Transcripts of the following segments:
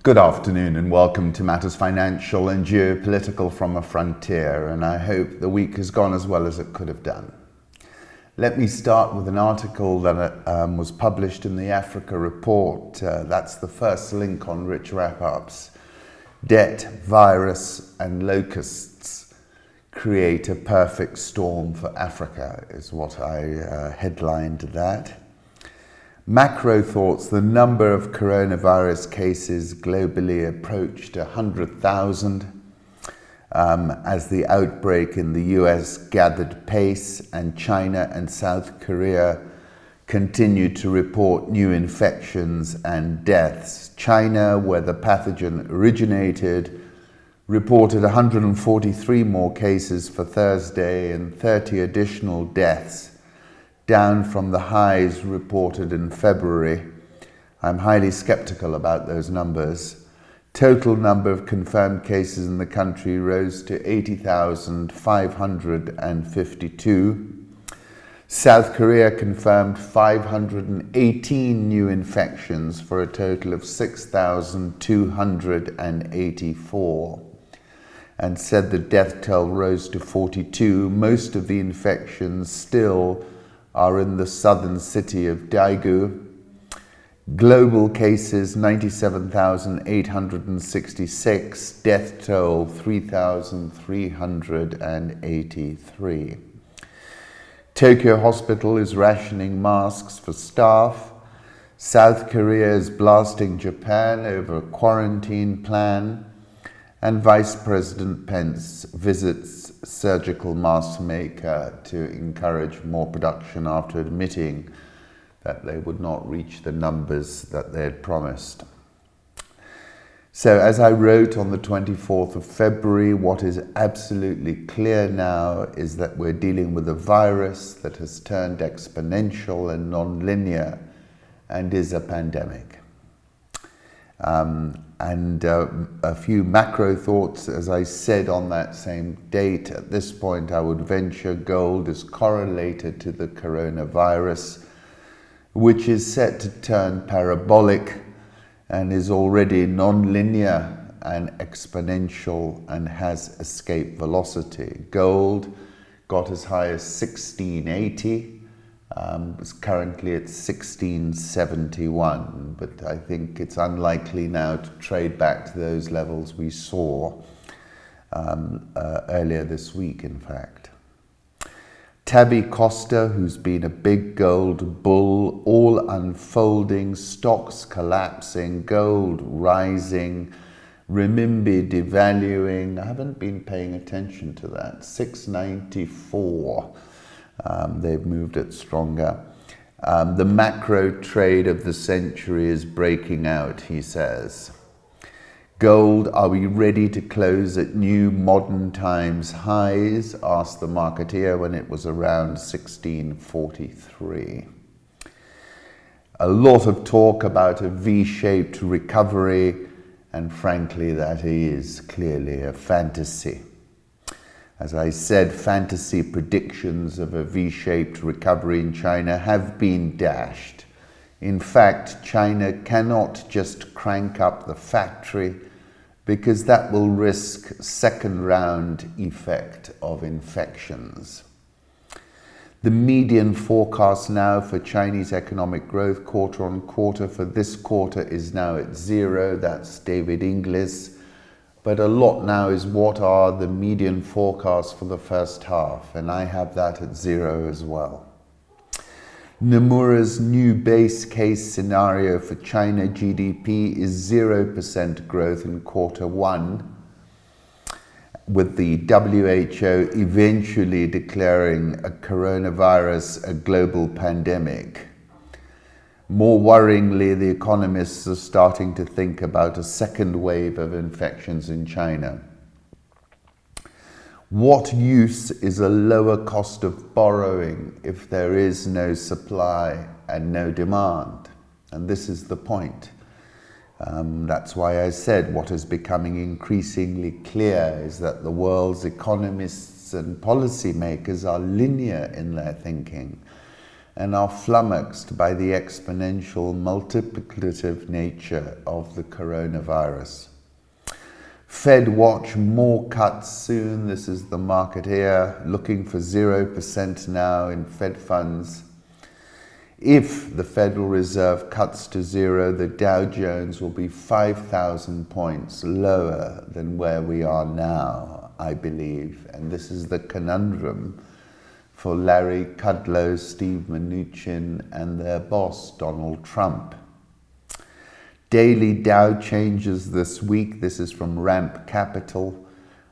Good afternoon and welcome to Matters Financial and Geopolitical from a Frontier, and I hope the week has gone as well as it could have done. Let me start with an article that was published in the Africa Report. That's the first link on Rich Wrap-Ups. Debt, virus and locusts create a perfect storm for Africa is what I headlined that. Macro thoughts: the number of coronavirus cases globally approached 100,000 as the outbreak in the US gathered pace and China and South Korea continued to report new infections and deaths. China, where the pathogen originated, reported 143 more cases for Thursday and 30 additional deaths, down from the highs reported in February. I'm highly skeptical about those numbers. Total number of confirmed cases in the country rose to 80,552. South Korea confirmed 518 new infections for a total of 6,284, and said the death toll rose to 42. Most of the infections still are in the southern city of Daegu. Global cases 97,866, death toll 3,383. Tokyo Hospital is rationing masks for staff. South Korea is blasting Japan over a quarantine plan. And Vice President Pence visits surgical mask maker to encourage more production after admitting that they would not reach the numbers that they had promised. So as I wrote on the 24th of February, what is absolutely clear now is that we're dealing with a virus that has turned exponential and non-linear and is a pandemic. A few macro thoughts. As I said on that same date, at this point I would venture gold is correlated to the coronavirus, which is set to turn parabolic and is already non-linear and exponential and has escape velocity. Gold got as high as 1680. It's currently at 1671, but I think it's unlikely now to trade back to those levels we saw earlier this week, in fact. Tabby Costa, who's been a big gold bull, all unfolding, stocks collapsing, gold rising, renminbi devaluing. I haven't been paying attention to that. 694. They've moved it stronger. The macro trade of the century is breaking out, he says. Gold, are we ready to close at new modern times highs? Asked the marketeer when it was around 1643. A lot of talk about a V-shaped recovery, and frankly, that is clearly a fantasy. As I said, fantasy predictions of a V-shaped recovery in China have been dashed. In fact, China cannot just crank up the factory because that will risk second round effect of infections. The median forecast now for Chinese economic growth quarter on quarter for this quarter is now at 0. That's David Inglis. But a lot now is what are the median forecasts for the first half, and I have that at 0 as well. Nomura's new base case scenario for China GDP is 0% growth in quarter one, with the WHO eventually declaring a coronavirus a global pandemic. More worryingly, the economists are starting to think about a second wave of infections in China. What use is a lower cost of borrowing if there is no supply and no demand? And this is the point. That's why I said what is becoming increasingly clear is that the world's economists and policymakers are linear in their thinking. and are flummoxed by the exponential multiplicative nature of the coronavirus. Fed watch more cuts soon. This is the market here, looking for 0% now in Fed funds. If the Federal Reserve cuts to zero, the Dow Jones will be 5,000 points lower than where we are now, I believe. And this is the conundrum for Larry Kudlow, Steve Mnuchin, and their boss, Donald Trump. Daily Dow changes this week. This is from Ramp Capital.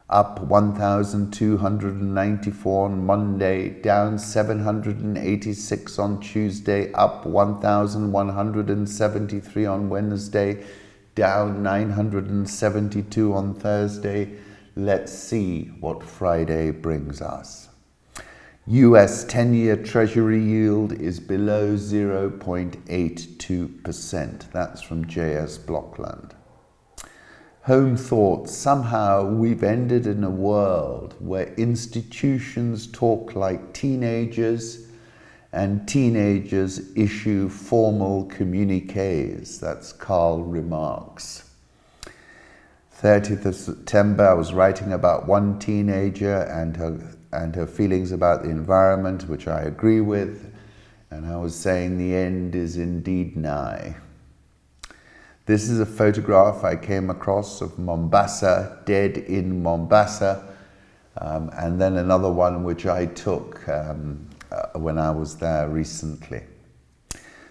Up 1,294 on Monday, down 786 on Tuesday, up 1,173 on Wednesday, down 972 on Thursday. Let's see what Friday brings us. US 10-year Treasury yield is below 0.82%. That's from JS Blockland. Home thoughts. Somehow we've ended in a world where institutions talk like teenagers and teenagers issue formal communiques. That's Karl remarks. 30th of September, I was writing about one teenager and her feelings about the environment, which I agree with, and I was saying the end is indeed nigh. This is a photograph I came across of Mombasa, dead in Mombasa, and then another one which I took when I was there recently.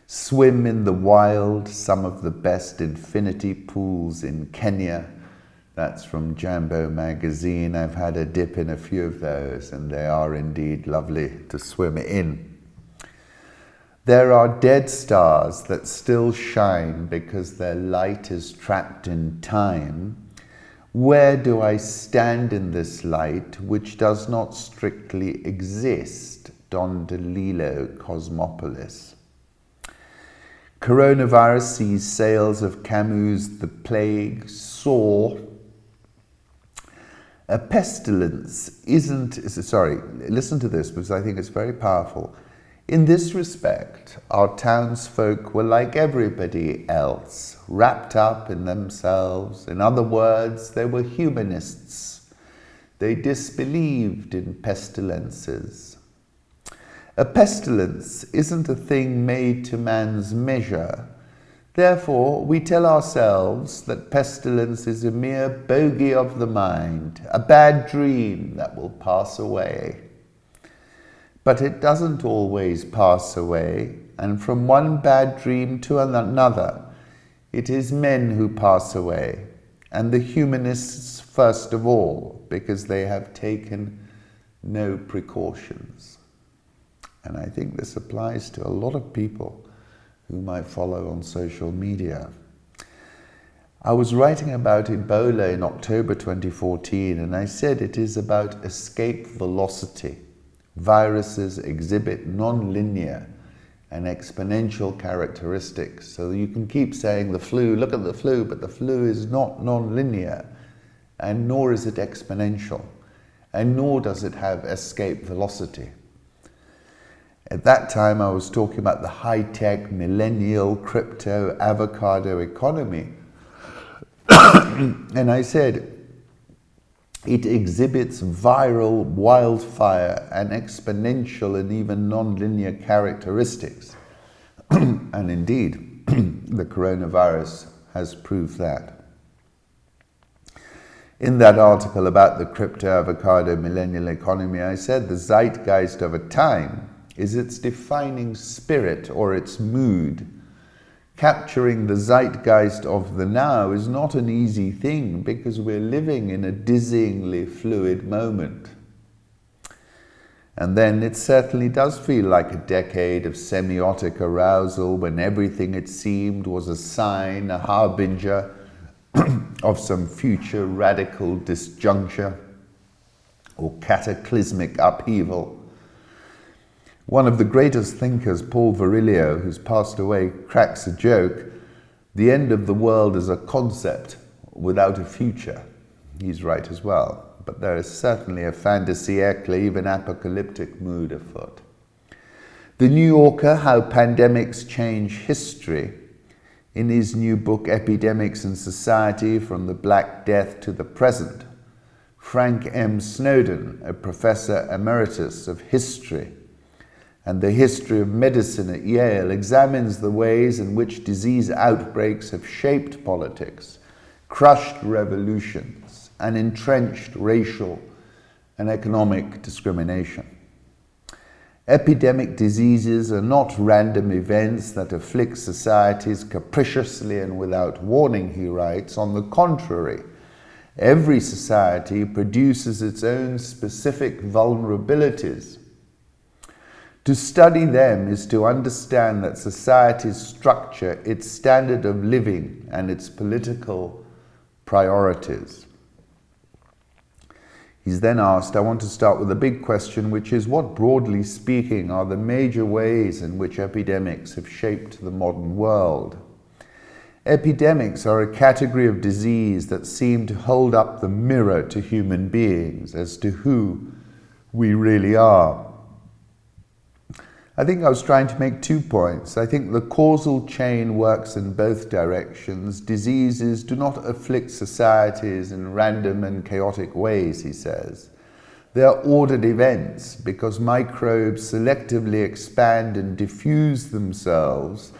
Swim in the wild, some of the best infinity pools in Kenya. That's from Jambo magazine. I've had a dip in a few of those, and they are indeed lovely to swim in. There are dead stars that still shine because their light is trapped in time. Where do I stand in this light, which does not strictly exist? Don DeLillo, Cosmopolis. Coronavirus sees sales of Camus' The Plague soar. A pestilence listen to this because I think it's very powerful. In this respect, our townsfolk were like everybody else, wrapped up in themselves. In other words, they were humanists. They disbelieved in pestilences. A pestilence isn't a thing made to man's measure. Therefore, we tell ourselves that pestilence is a mere bogey of the mind, a bad dream that will pass away. But it doesn't always pass away, and from one bad dream to another, it is men who pass away, and the humanists first of all, because they have taken no precautions. And I think this applies to a lot of people whom I follow on social media. I was writing about Ebola in October 2014, and I said it is about escape velocity. Viruses exhibit non-linear and exponential characteristics. So you can keep saying the flu, look at the flu, but the flu is not non-linear, and nor is it exponential, and nor does it have escape velocity. At that time, I was talking about the high-tech, millennial, crypto, avocado economy. And I said, it exhibits viral, wildfire, and exponential and even non-linear characteristics. And indeed, the coronavirus has proved that. In that article about the crypto, avocado, millennial economy, I said the zeitgeist of a time is its defining spirit or its mood. Capturing the zeitgeist of the now is not an easy thing because we're living in a dizzyingly fluid moment. And then it certainly does feel like a decade of semiotic arousal when everything it seemed was a sign, a harbinger of some future radical disjuncture or cataclysmic upheaval. One of the greatest thinkers, Paul Virilio, who's passed away, cracks a joke. The end of the world is a concept without a future. He's right as well. But there is certainly a fantasy, even apocalyptic mood afoot. The New Yorker, How Pandemics Change History, in his new book, Epidemics in Society, From the Black Death to the Present, Frank M. Snowden, a professor emeritus of history and the history of medicine at Yale, examines the ways in which disease outbreaks have shaped politics, crushed revolutions, and entrenched racial and economic discrimination. Epidemic diseases are not random events that afflict societies capriciously and without warning, he writes. On the contrary, every society produces its own specific vulnerabilities. To study them is to understand that society's structure, its standard of living, and its political priorities. He's then asked, I want to start with a big question, which is what, broadly speaking, are the major ways in which epidemics have shaped the modern world? Epidemics are a category of disease that seem to hold up the mirror to human beings as to who we really are. I think I was trying to make 2 points. I think the causal chain works in both directions. Diseases do not afflict societies in random and chaotic ways, he says. They are ordered events because microbes selectively expand and diffuse themselves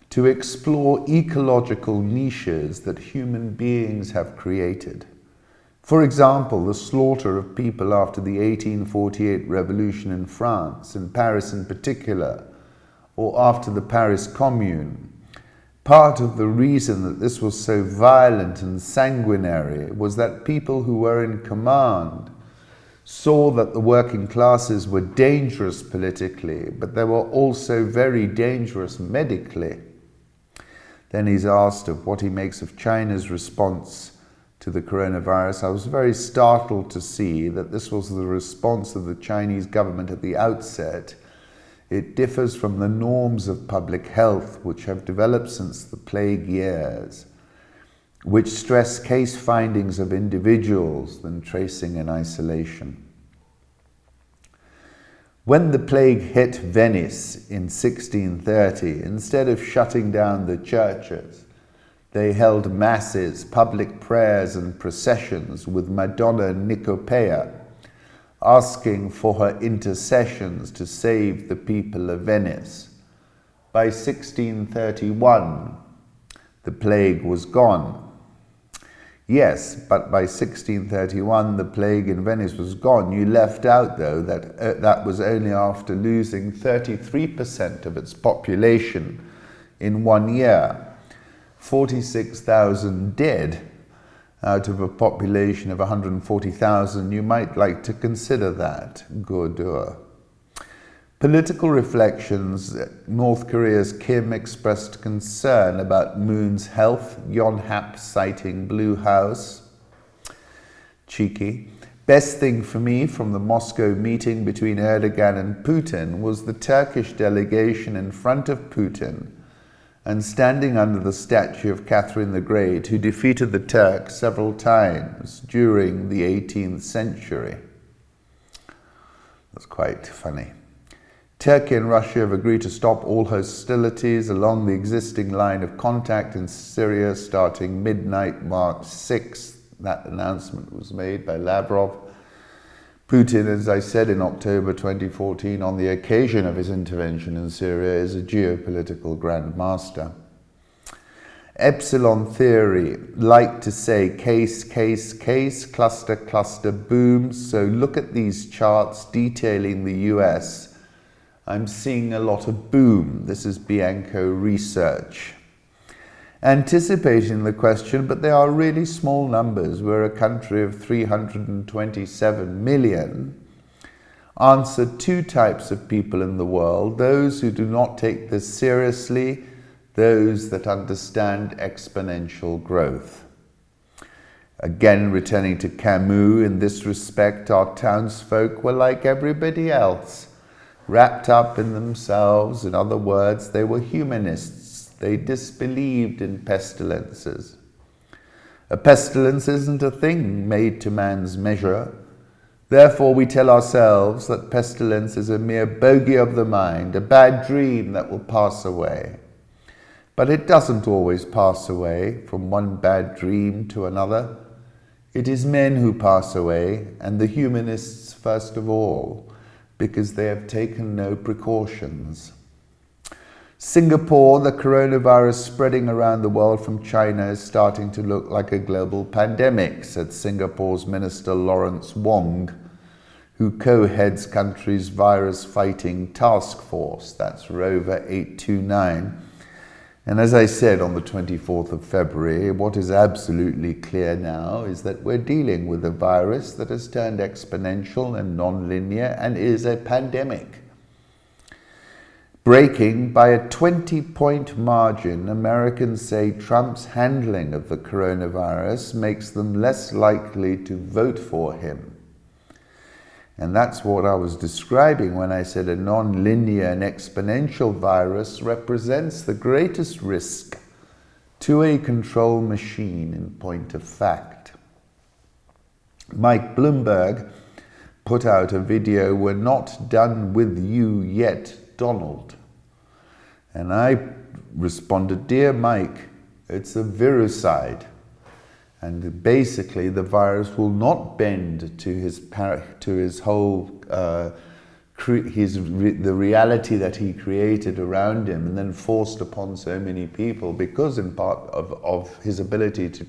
to explore ecological niches that human beings have created. For example, the slaughter of people after the 1848 revolution in France, in Paris in particular, or after the Paris Commune. Part of the reason that this was so violent and sanguinary was that people who were in command saw that the working classes were dangerous politically, but they were also very dangerous medically. Then he's asked of what he makes of China's response to the coronavirus. I was very startled to see that this was the response of the Chinese government at the outset. It differs from the norms of public health which have developed since the plague years, which stress case findings of individuals than tracing in isolation. When the plague hit Venice in 1630, instead of shutting down the churches, they held masses, public prayers and processions with Madonna Nicopea, asking for her intercessions to save the people of Venice. By 1631, the plague was gone. Yes, but by 1631, the plague in Venice was gone. You left out, though, that that was only after losing 33% of its population in 1 year. 46,000 dead out of a population of 140,000. You might like to consider that. Gwadar. Political reflections. North Korea's Kim expressed concern about Moon's health. Yonhap citing Blue House. Cheeky. Best thing for me from the Moscow meeting between Erdogan and Putin was the Turkish delegation in front of Putin and standing under the statue of Catherine the Great, who defeated the Turks several times during the 18th century. That's quite funny. Turkey and Russia have agreed to stop all hostilities along the existing line of contact in Syria starting midnight March 6th. That announcement was made by Lavrov. Putin, as I said in October 2014, on the occasion of his intervention in Syria, is a geopolitical grandmaster. Epsilon theory, like to say case, case, case, cluster, cluster, boom. So look at these charts detailing the US. I'm seeing a lot of boom. This is Bianco research. Anticipating the question, but they are really small numbers. We're a country of 327 million. Answer 2 types of people in the world: those who do not take this seriously, those that understand exponential growth. Again, returning to Camus, in this respect, our townsfolk were like everybody else, wrapped up in themselves. In other words, they were humanists. They disbelieved in pestilences. A pestilence isn't a thing made to man's measure. Therefore, we tell ourselves that pestilence is a mere bogey of the mind, a bad dream that will pass away. But it doesn't always pass away from one bad dream to another. It is men who pass away, and the humanists first of all, because they have taken no precautions. Singapore, the coronavirus spreading around the world from China is starting to look like a global pandemic, said Singapore's Minister Lawrence Wong, who co-heads country's virus-fighting task force, that's Rover 829. And as I said on the 24th of February, what is absolutely clear now is that we're dealing with a virus that has turned exponential and non-linear and is a pandemic. Breaking by a 20-point margin, Americans say Trump's handling of the coronavirus makes them less likely to vote for him. And that's what I was describing when I said a non-linear and exponential virus represents the greatest risk to a control machine in point of fact. Mike Bloomberg put out a video, "We're not done with you yet, Donald." And I responded, "Dear Mike, it's a virucide. And basically, the virus will not bend to his whole the reality that he created around him and then forced upon so many people because in part of his ability to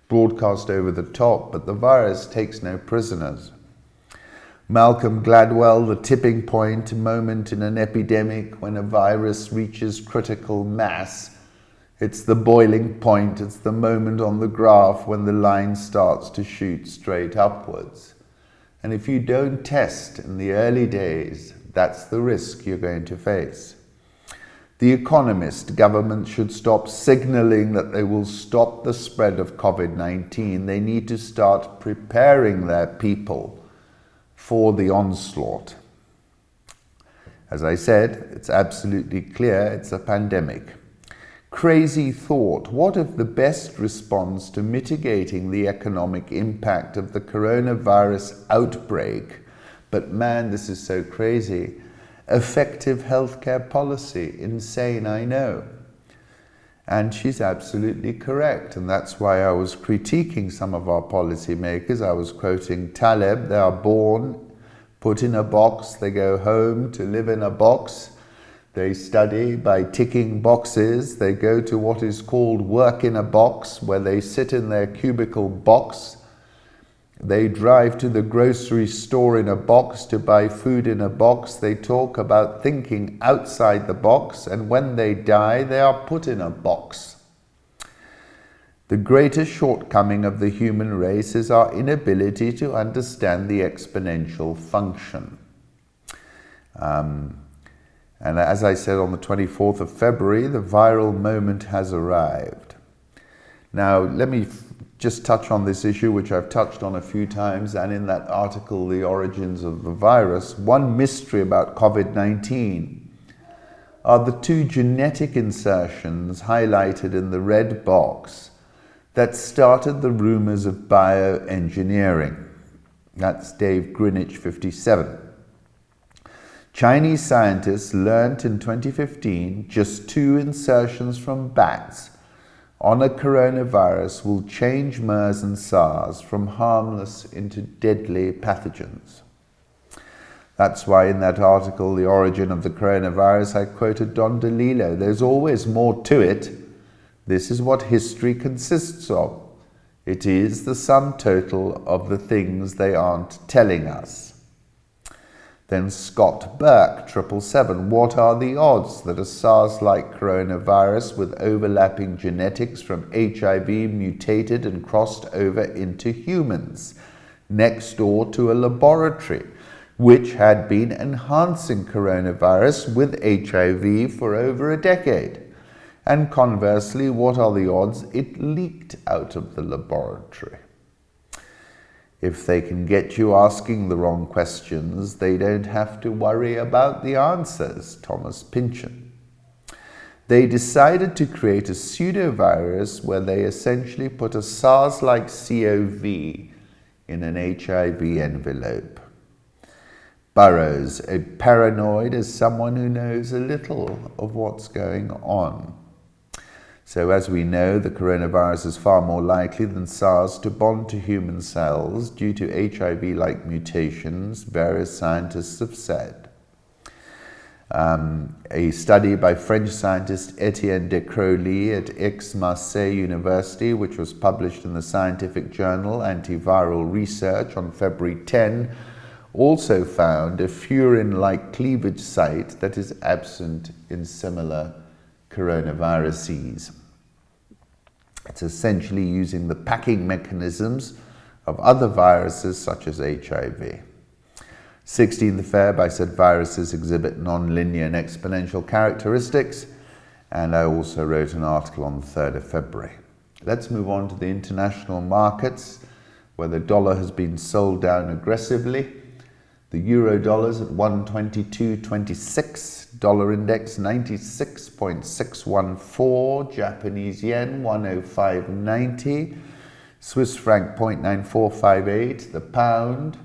broadcast over the top. But the virus takes no prisoners." Malcolm Gladwell, "The tipping point moment in an epidemic when a virus reaches critical mass. It's the boiling point, it's the moment on the graph when the line starts to shoot straight upwards. And if you don't test in the early days, that's the risk you're going to face." The Economist, "Governments should stop signaling that they will stop the spread of COVID-19. They need to start preparing their people for the onslaught." As I said, it's absolutely clear it's a pandemic. Crazy thought, what if the best response to mitigating the economic impact of the coronavirus outbreak, but man, this is so crazy, effective healthcare policy? Insane, I know. And she's absolutely correct, and that's why I was critiquing some of our policymakers. I was quoting Taleb, "They are born, put in a box, they go home to live in a box. They study by ticking boxes. They go to what is called work in a box, where they sit in their cubicle box. They drive to the grocery store in a box to buy food in a box. They talk about thinking outside the box, and when they die, they are put in a box. The greatest shortcoming of the human race is our inability to understand the exponential function." And as I said on the 24th of February, the viral moment has arrived. Now, let me just touch on this issue, which I've touched on a few times, and in that article, The Origins of the Virus. One mystery about COVID-19 are the two genetic insertions highlighted in the red box that started the rumors of bioengineering. That's Dave Greenwich, 57. Chinese scientists learnt in 2015 just two insertions from bats on a coronavirus will change MERS and SARS from harmless into deadly pathogens. That's why in that article, The Origin of the Coronavirus, I quoted Don DeLillo. There's always more to it. This is what history consists of. It is the sum total of the things they aren't telling us. Then Scott Burke, 777, what are the odds that a SARS-like coronavirus with overlapping genetics from HIV mutated and crossed over into humans next door to a laboratory which had been enhancing coronavirus with HIV for over a decade? And conversely, what are the odds it leaked out of the laboratory? If they can get you asking the wrong questions, they don't have to worry about the answers, Thomas Pynchon. They decided to create a pseudovirus where they essentially put a SARS-like COV in an HIV envelope. Burrows, a paranoid is someone who knows a little of what's going on. So as we know, the coronavirus is far more likely than SARS to bond to human cells due to HIV-like mutations, various scientists have said. A study by French scientist Etienne de Crowley at Aix-Marseille University, which was published in the scientific journal Antiviral Research on February 10, also found a furin-like cleavage site that is absent in similar coronaviruses. It's essentially using the packing mechanisms of other viruses such as HIV. 16th Feb, I said viruses exhibit non-linear and exponential characteristics, and I also wrote an article on the 3rd of February. Let's move on to the international markets, where the dollar has been sold down aggressively. The euro dollar's at 122.26, dollar index 96.614, Japanese yen 105.90, Swiss franc 0.9458, the pound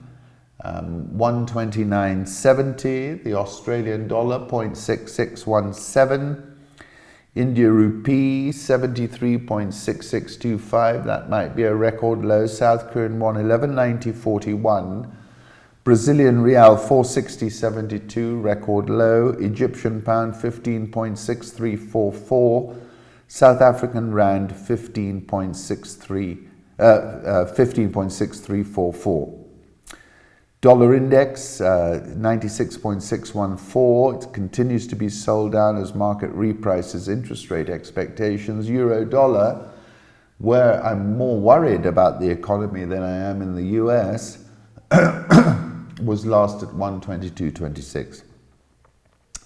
129.70, the Australian dollar 0.6617, India rupee 73.6625, that might be a record low, South Korean won 11.9041, Brazilian real 460.72, record low, Egyptian pound 15.6344, South African rand 15.6344. Dollar index 96.614. It continues to be sold down as market reprices interest rate expectations. Euro dollar, where I'm more worried about the economy than I am in the US, was last at 122.26.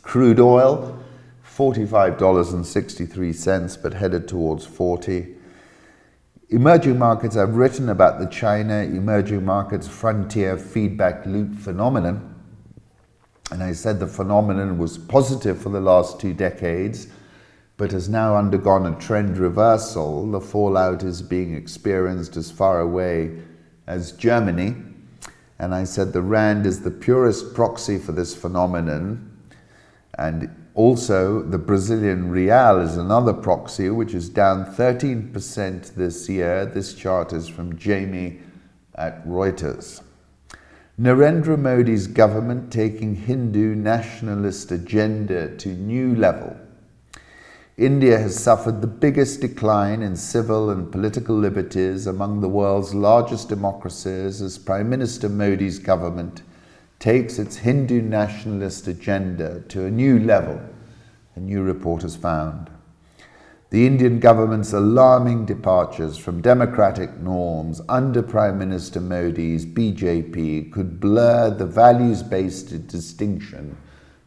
Crude oil, $45.63, but headed towards 40. Emerging markets, I've written about the China emerging markets frontier feedback loop phenomenon. And I said the phenomenon was positive for the last 2 decades, but has now undergone a trend reversal. The fallout is being experienced as far away as Germany. And I said the rand is the purest proxy for this phenomenon. And also, the Brazilian real is another proxy, which is down 13% this year. This chart is from Jamie at Reuters. Narendra Modi's government taking Hindu nationalist agenda to new level. India has suffered the biggest decline in civil and political liberties among the world's largest democracies as Prime Minister Modi's government takes its Hindu nationalist agenda to a new level, a new report has found. The Indian government's alarming departures from democratic norms under Prime Minister Modi's BJP could blur the values-based distinction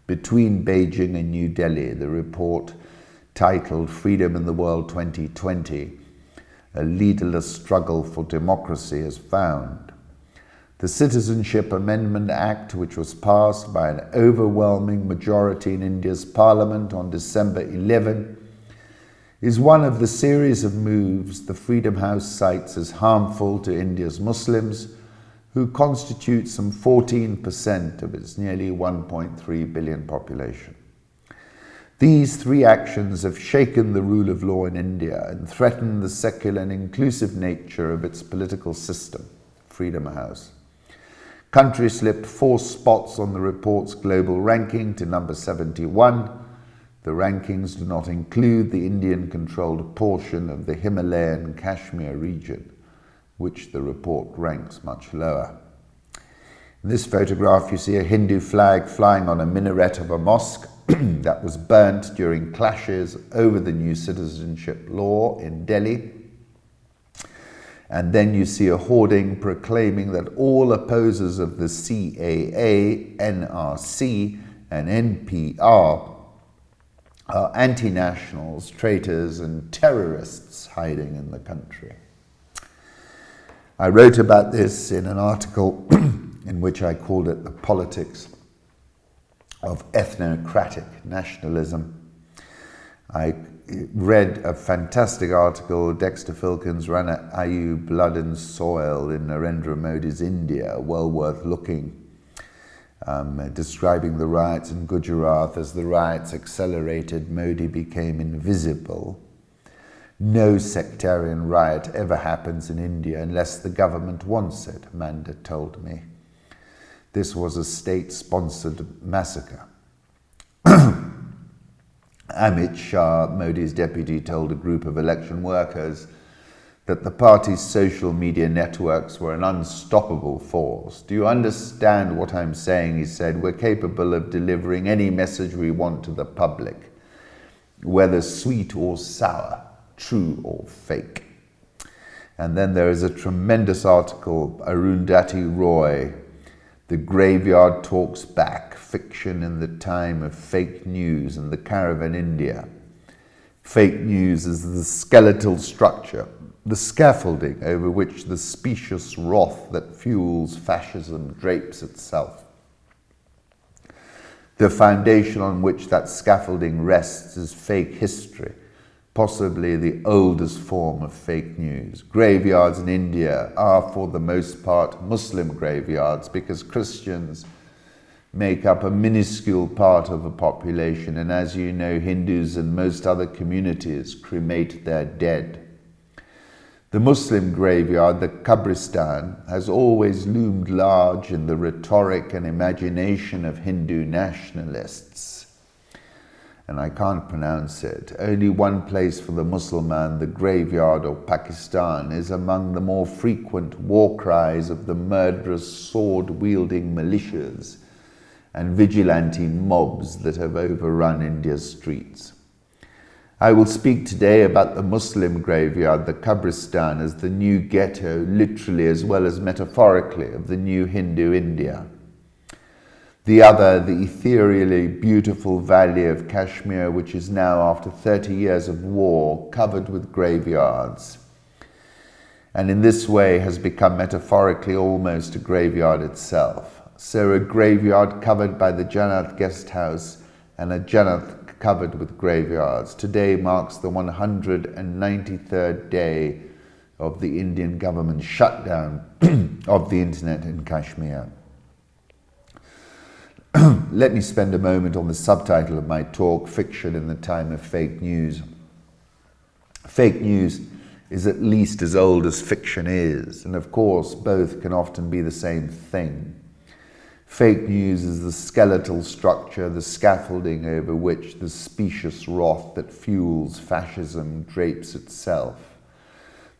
between Beijing and New Delhi, the report titled Freedom in the World 2020, a leaderless struggle for democracy has found. The Citizenship Amendment Act, which was passed by an overwhelming majority in India's parliament on December 11, is one of the series of moves the Freedom House cites as harmful to India's Muslims, who constitute some 14% of its nearly 1.3 billion population. These 3 actions have shaken the rule of law in India and threatened the secular and inclusive nature of its political system, Freedom House. Country slipped 4 spots on the report's global ranking to number 71. The rankings do not include the Indian-controlled portion of the Himalayan Kashmir region, which the report ranks much lower. In this photograph, you see a Hindu flag flying on a minaret of a mosque that was burnt during clashes over the new citizenship law in Delhi. And then you see a hoarding proclaiming that all opposers of the CAA, NRC, and NPR are anti-nationals, traitors, and terrorists hiding in the country. I wrote about this in an article in which I called it the politics of ethnocratic nationalism. I read a fantastic article, Dexter Filkins ran at Ayu Blood and Soil in Narendra Modi's India, well worth looking, describing the riots in Gujarat. As the riots accelerated, Modi became invisible. No sectarian riot ever happens in India unless the government wants it, Amanda told me. This was a state-sponsored massacre. Amit Shah, Modi's deputy, told a group of election workers that the party's social media networks were an unstoppable force. Do you understand what I'm saying? He said. We're capable of delivering any message we want to the public, whether sweet or sour, true or fake. And then there is a tremendous article, Arundhati Roy, The Graveyard Talks Back, Fiction in the Time of Fake News in the Caravan India. Fake news is the skeletal structure, the scaffolding over which the specious wrath that fuels fascism drapes itself. The foundation on which that scaffolding rests is fake history, possibly the oldest form of fake news. Graveyards in India are, for the most part, Muslim graveyards because Christians make up a minuscule part of the population, and as you know, Hindus and most other communities cremate their dead. The Muslim graveyard, the Qabristan, has always loomed large in the rhetoric and imagination of Hindu nationalists. And I can't pronounce it. Only one place for the Mussulman, the graveyard of Pakistan, is among the more frequent war cries of the murderous sword-wielding militias and vigilante mobs that have overrun India's streets. I will speak today about the Muslim graveyard, the Qabristan, as the new ghetto, literally as well as metaphorically, of the new Hindu India. The other, the ethereally beautiful valley of Kashmir, which is now, after 30 years of war, covered with graveyards, and in this way has become metaphorically almost a graveyard itself. So a graveyard covered by the Jannat guest house and a Jannat covered with graveyards. Today marks the 193rd day of the Indian government shutdown of the internet in Kashmir. Let me spend a moment on the subtitle of my talk, Fiction in the Time of Fake News. Fake news is at least as old as fiction is, and of course both can often be the same thing. Fake news is the skeletal structure, the scaffolding over which the specious wrath that fuels fascism drapes itself.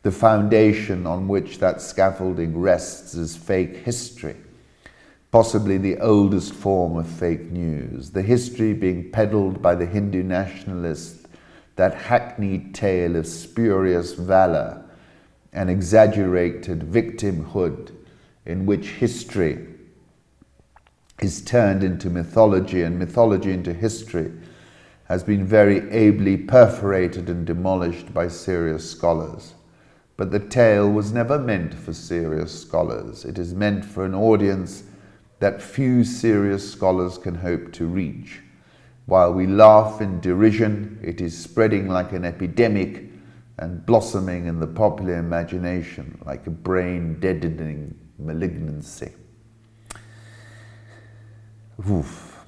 The foundation on which that scaffolding rests is fake history, possibly the oldest form of fake news, the history being peddled by the Hindu nationalists, that hackneyed tale of spurious valor and exaggerated victimhood in which history is turned into mythology and mythology into history, has been very ably perforated and demolished by serious scholars. But the tale was never meant for serious scholars. It is meant for an audience that few serious scholars can hope to reach. While we laugh in derision, it is spreading like an epidemic and blossoming in the popular imagination like a brain-deadening malignancy. Oof.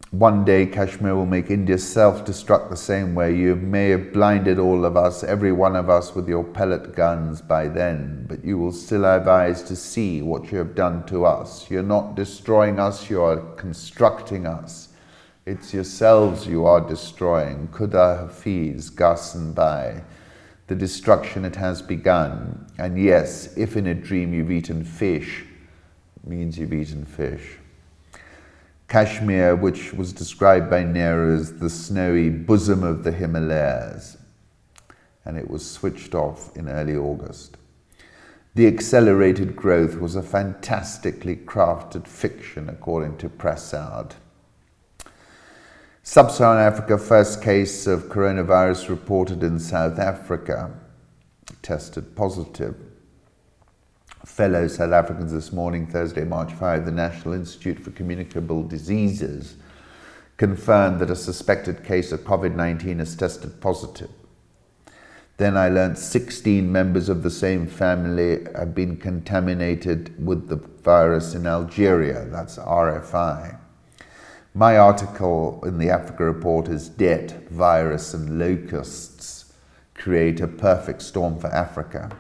One day Kashmir will make India self-destruct the same way. You may have blinded all of us, every one of us, with your pellet guns by then, but you will still have eyes to see what you have done to us. You're not destroying us, you are constructing us. It's yourselves you are destroying. Khuda Hafiz, Garson Bhai. The destruction, it has begun. And yes, if in a dream you've eaten fish, it means you've eaten fish. Kashmir, which was described by Nehru as the snowy bosom of the Himalayas, and it was switched off in early August. The accelerated growth was a fantastically crafted fiction, according to Prasad. Sub-Saharan Africa, first case of coronavirus reported in South Africa, tested positive. Fellow South Africans this morning, Thursday, March 5, the National Institute for Communicable Diseases confirmed that a suspected case of COVID-19 has tested positive. Then I learned 16 members of the same family have been contaminated with the virus in Algeria. That's RFI. My article in the Africa Report is Debt, Virus and Locusts Create a Perfect Storm for Africa.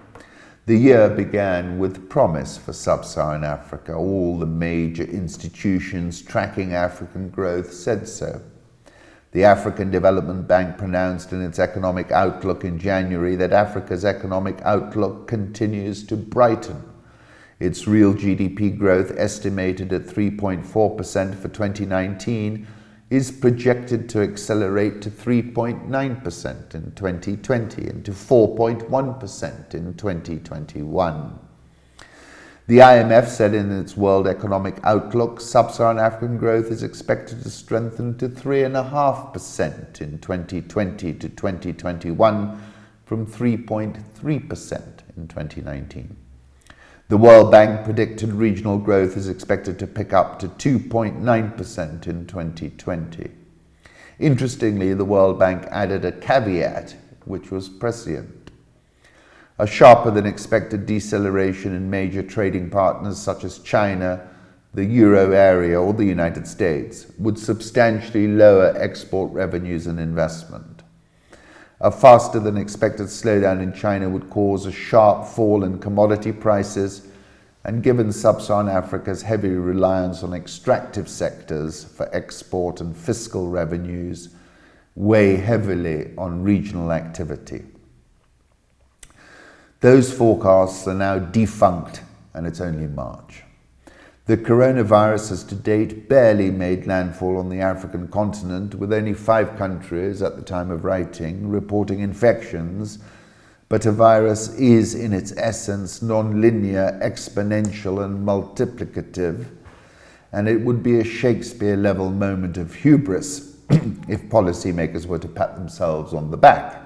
The year began with promise for sub-Saharan Africa. All the major institutions tracking African growth said so. The African Development Bank pronounced in its economic outlook in January that Africa's economic outlook continues to brighten. Its real GDP growth, estimated at 3.4% for 2019, is projected to accelerate to 3.9% in 2020 and to 4.1% in 2021. The IMF said in its World Economic Outlook, sub-Saharan African growth is expected to strengthen to 3.5% in 2020 to 2021 from 3.3% in 2019. The World Bank predicted regional growth is expected to pick up to 2.9% in 2020. Interestingly, the World Bank added a caveat, which was prescient. A sharper than expected deceleration in major trading partners such as China, the Euro area or the United States would substantially lower export revenues and investment. A faster than expected slowdown in China would cause a sharp fall in commodity prices, and given sub-Saharan Africa's heavy reliance on extractive sectors for export and fiscal revenues, weigh heavily on regional activity. Those forecasts are now defunct, and it's only March. The coronavirus has to date barely made landfall on the African continent, with only 5 countries at the time of writing reporting infections, but a virus is in its essence non-linear, exponential and multiplicative, and it would be a Shakespeare-level moment of hubris if policymakers were to pat themselves on the back.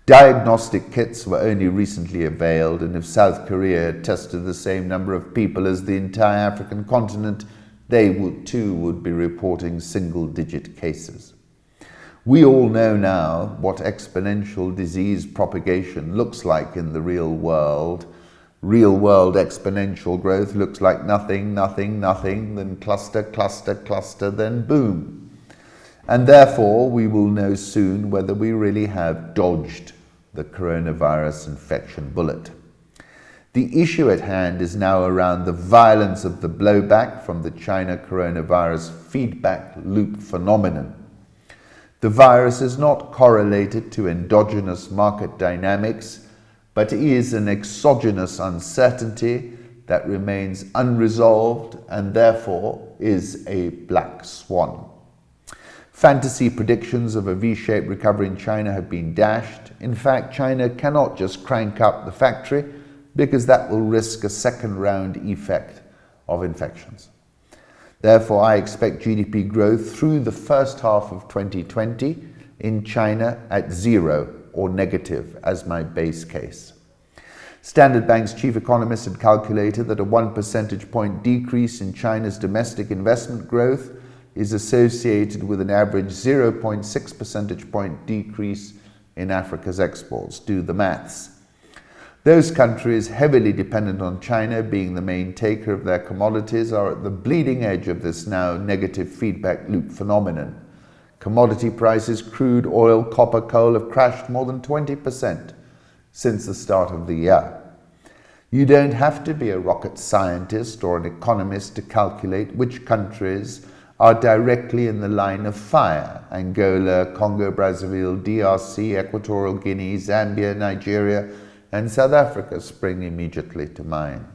Diagnostic kits were only recently availed, and if South Korea tested the same number of people as the entire African continent, they would be reporting single-digit cases. We all know now what exponential disease propagation looks like in the real world. Real-world exponential growth looks like nothing, nothing, nothing, then cluster, cluster, cluster, then boom. And therefore, we will know soon whether we really have dodged the coronavirus infection bullet. The issue at hand is now around the violence of the blowback from the China coronavirus feedback loop phenomenon. The virus is not correlated to endogenous market dynamics, but is an exogenous uncertainty that remains unresolved and therefore is a black swan. Fantasy predictions of a V-shaped recovery in China have been dashed. In fact, China cannot just crank up the factory because that will risk a second round effect of infections. Therefore, I expect GDP growth through the first half of 2020 in China at 0 or negative as my base case. Standard Bank's chief economist had calculated that a 1 percentage point decrease in China's domestic investment growth is associated with an average 0.6 percentage point decrease in Africa's exports. Do the maths. Those countries heavily dependent on China being the main taker of their commodities are at the bleeding edge of this now negative feedback loop phenomenon. Commodity prices, crude oil, copper, coal have crashed more than 20% since the start of the year. You don't have to be a rocket scientist or an economist to calculate which countries are directly in the line of fire. Angola, Congo, Brazzaville, DRC, Equatorial Guinea, Zambia, Nigeria, and South Africa spring immediately to mind.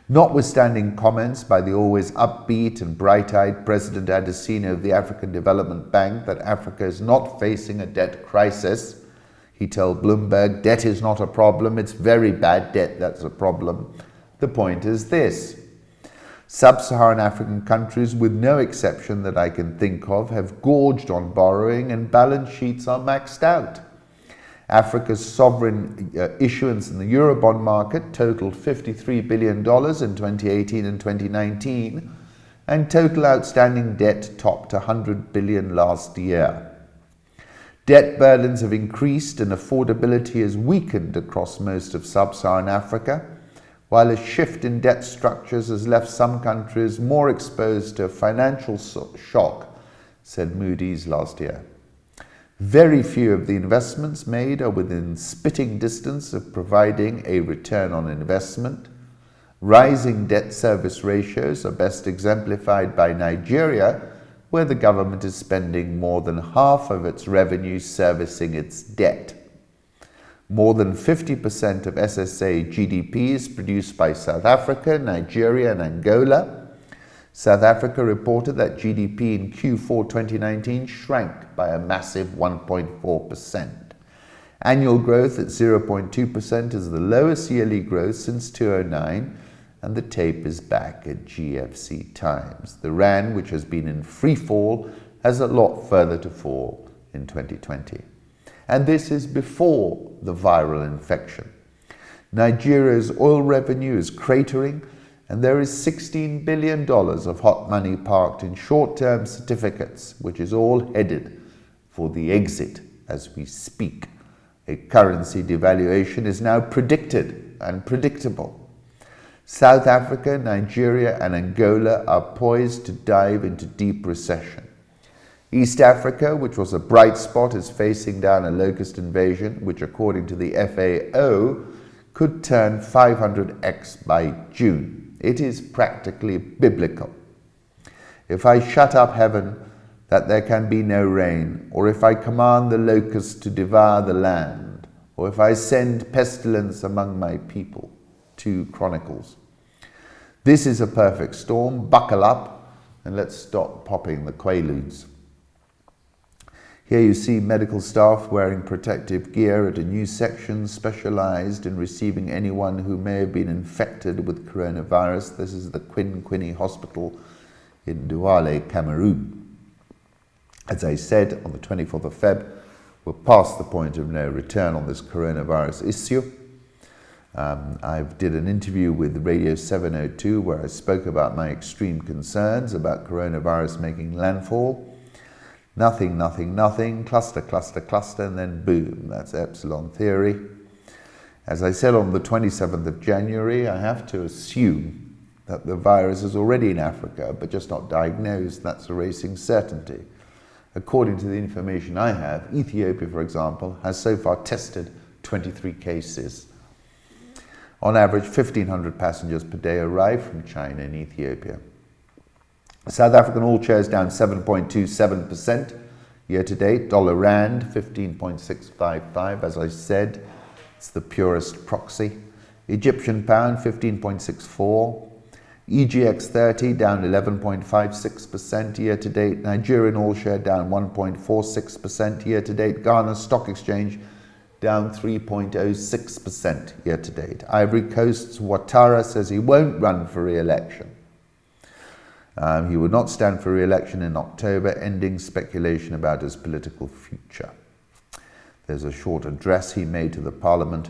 Notwithstanding comments by the always upbeat and bright-eyed President Adesina of the African Development Bank that Africa is not facing a debt crisis, he told Bloomberg, debt is not a problem, it's very bad debt that's a problem. The point is this. Sub-Saharan African countries, with no exception that I can think of, have gorged on borrowing and balance sheets are maxed out. Africa's sovereign issuance in the Eurobond market totaled $53 billion in 2018 and 2019, and total outstanding debt topped 100 billion last year. Debt burdens have increased and affordability has weakened across most of sub-Saharan Africa, while a shift in debt structures has left some countries more exposed to a financial shock, said Moody's last year. Very few of the investments made are within spitting distance of providing a return on investment. Rising debt service ratios are best exemplified by Nigeria, where the government is spending more than half of its revenue servicing its debt. More than 50% of SSA GDP is produced by South Africa, Nigeria, and Angola. South Africa reported that GDP in Q4 2019 shrank by a massive 1.4%. Annual growth at 0.2% is the lowest yearly growth since 2009, and the tape is back at GFC times. The rand, which has been in free fall, has a lot further to fall in 2020. And this is before the viral infection. Nigeria's oil revenue is cratering, and there is $16 billion of hot money parked in short-term certificates, which is all headed for the exit as we speak. A currency devaluation is now predicted and predictable. South Africa, Nigeria, and Angola are poised to dive into deep recession. East Africa, which was a bright spot, is facing down a locust invasion, which according to the FAO could turn 500x by June. It is practically biblical. If I shut up heaven that there can be no rain, or if I command the locusts to devour the land, or if I send pestilence among my people. 2 Chronicles. This is a perfect storm. Buckle up and let's stop popping the quaaludes. Here you see medical staff wearing protective gear at a new section specialized in receiving anyone who may have been infected with coronavirus. This is the Quinquini Hospital in Douala, Cameroon. As I said, on the 24th of Feb, we're past the point of no return on this coronavirus issue. I did an interview with Radio 702 where I spoke about my extreme concerns about coronavirus making landfall. Nothing, nothing, nothing, cluster, cluster, cluster, and then boom, that's epsilon theory. As I said on the 27th of January, I have to assume that the virus is already in Africa, but just not diagnosed. That's erasing certainty. According to the information I have, Ethiopia, for example, has so far tested 23 cases. On average, 1,500 passengers per day arrive from China and Ethiopia. South African All Shares down 7.27% year to date. Dollar Rand 15.655. As I said, it's the purest proxy. Egyptian Pound 15.64. EGX 30 down 11.56% year to date. Nigerian All Share down 1.46% year to date. Ghana Stock Exchange down 3.06% year to date. Ivory Coast's Ouattara says he won't run for re-election. He would not stand for re-election in October, ending speculation about his political future. There's a short address he made to the parliament,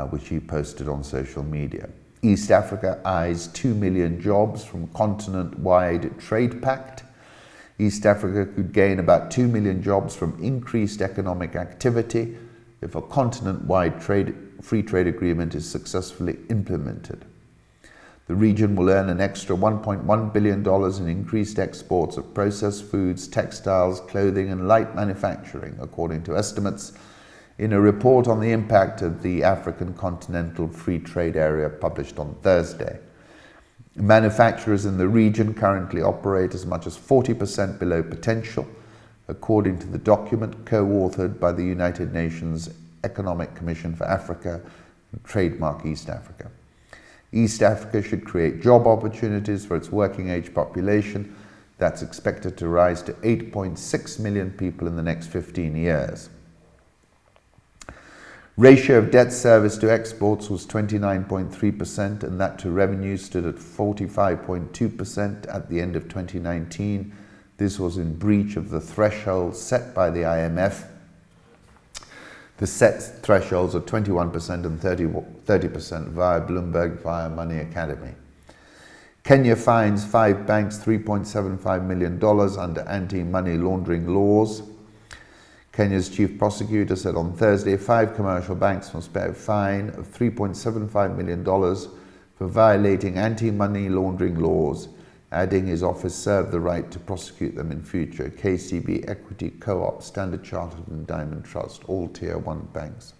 which he posted on social media. East Africa eyes 2 million jobs from continent-wide trade pact. East Africa could gain about 2 million jobs from increased economic activity if a continent-wide free trade agreement is successfully implemented. The region will earn an extra $1.1 billion in increased exports of processed foods, textiles, clothing, and light manufacturing, according to estimates in a report on the impact of the African Continental Free Trade Area published on Thursday. Manufacturers in the region currently operate as much as 40% below potential, according to the document co-authored by the United Nations Economic Commission for Africa and Trademark East Africa. East Africa should create job opportunities for its working-age population that's expected to rise to 8.6 million people in the next 15 years. Ratio of debt service to exports was 29.3%, and that to revenue stood at 45.2% at the end of 2019. This was in breach of the threshold set by the IMF. The set thresholds are 21% and 30% via Bloomberg, via Money Academy. Kenya fines 5 banks $3.75 million under anti-money laundering laws. Kenya's chief prosecutor said on Thursday 5 commercial banks must pay a fine of $3.75 million for violating anti-money laundering laws, adding his office served the right to prosecute them in future. KCB, Equity, Co-op, Standard Chartered and Diamond Trust, all Tier 1 banks.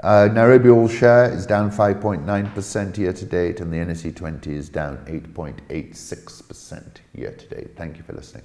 Nairobi All Share is down 5.9% year to date, and the NSE20 is down 8.86% year to date. Thank you for listening.